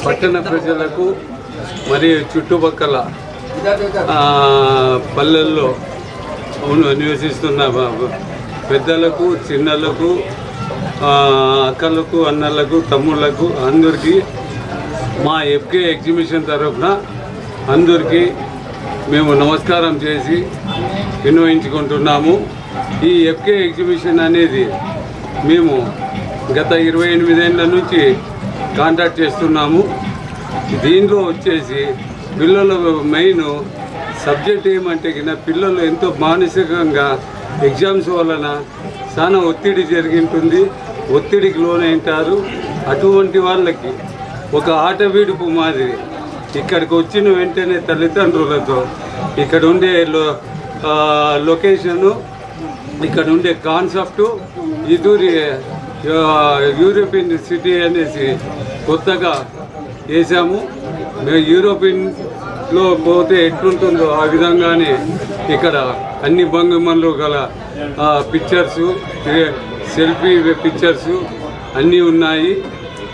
పట్టణ ప్రజలకు మరియు చుట్టుపక్కల పల్లెల్లో నివసిస్తున్న పెద్దలకు, చిన్నలకు, అక్కలకు, అన్నలకు, తమ్ముళ్లకు అందరికీ మా ఎఫ్కే ఎగ్జిబిషన్ తరఫున అందరికీ మేము నమస్కారం చేసి విన్నవించుకుంటున్నాము. ఈ ఎఫ్కే ఎగ్జిబిషన్ అనేది మేము గత 28 ఏళ్ళ నుంచి కాంటాక్ట్ చేస్తున్నాము. దీనిలో వచ్చేసి పిల్లల మెయిన్ సబ్జెక్ట్ ఏమంటే కింద పిల్లలు ఎంతో మానసికంగా ఎగ్జామ్స్ వలన చాలా ఒత్తిడి జరిగింటుంది, ఒత్తిడికి లోనైంటారు. అటువంటి వాళ్ళకి ఒక ఆట విడుపు మాదిరి ఇక్కడికి వచ్చిన వెంటనే తల్లిదండ్రులతో ఇక్కడ ఉండే లొకేషను, ఇక్కడ ఉండే కాన్సెప్టు యూరోపియన్ సిటీ అనేసి కొత్తగా వేసాము. మేము యూరోపియన్లో పోతే ఎట్లుంటుందో ఆ విధంగానే ఇక్కడ అన్ని భంగిమల్లో గల పిక్చర్సు, సెల్ఫీ పిక్చర్సు అన్నీ ఉన్నాయి.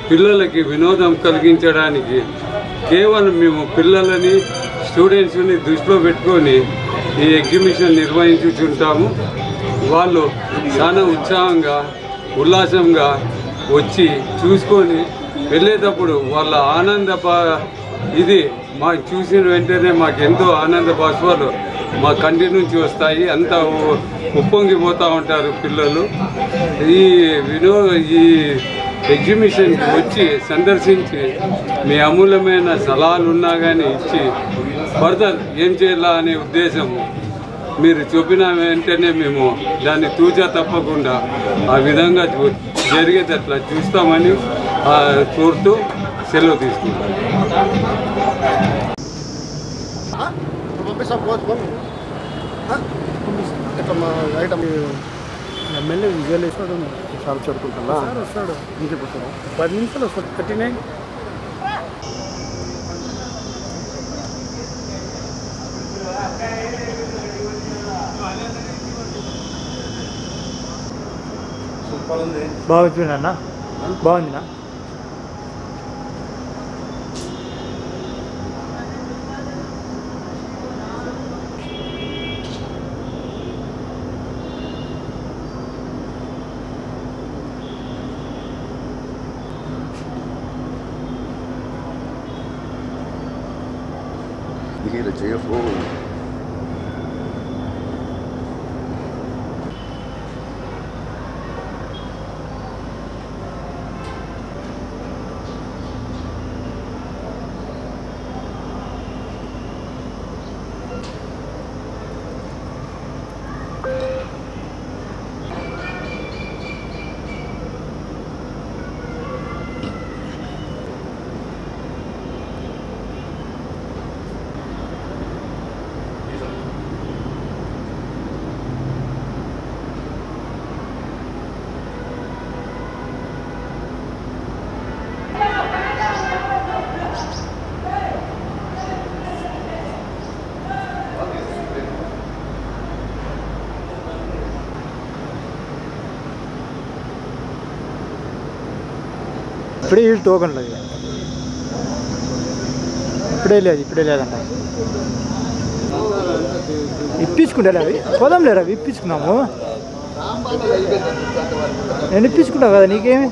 పిల్లలకి వినోదం కలిగించడానికి కేవలం మేము పిల్లలని, స్టూడెంట్స్ని దృష్టిలో పెట్టుకొని ఈ ఎగ్జిబిషన్ నిర్వహించుతుంటాము. వాళ్ళు చాలా ఉత్సాహంగా, ఉల్లాసంగా వచ్చి చూసుకొని వెళ్ళేటప్పుడు వాళ్ళ ఇది మాకు చూసిన వెంటనే మాకు ఎంతో ఆనంద బాష్పాలు మా కంటి నుంచి వస్తాయి. అంతా ఉప్పొంగిపోతూ ఉంటారు పిల్లలు. ఈ ఎగ్జిబిషన్కి వచ్చి సందర్శించి మీ అమూల్యమైన సలహాలు ఉన్నా కానీ ఇచ్చి ఫర్దర్ ఏం చేయాలా అనే ఉద్దేశము మీరు చెప్పిన వెంటనే మేము దాన్ని తూచా తప్పకుండా ఆ విధంగా జరిగేటట్లా చూస్తామని కోరుతూ సెలవు తీసుకుంటాం. ఎమ్మెల్యే విజయాలు వేసాడు చాలా చదువుకుంటా వస్తాడు ఇంటికి వస్తాడు 10 నిమిషాలు వస్తాడు 39 బాగుంది అన్న బాగుందినా Hele JFO. ఇప్పుడే టోకన్ లేదు, ఇప్పుడే లేదంట. ఇప్పించుకుంటా అవి పోదాం లేరా, అవి ఇప్పించుకున్నాము. నేను ఇప్పించుకుంటావు కదా, నీకేమి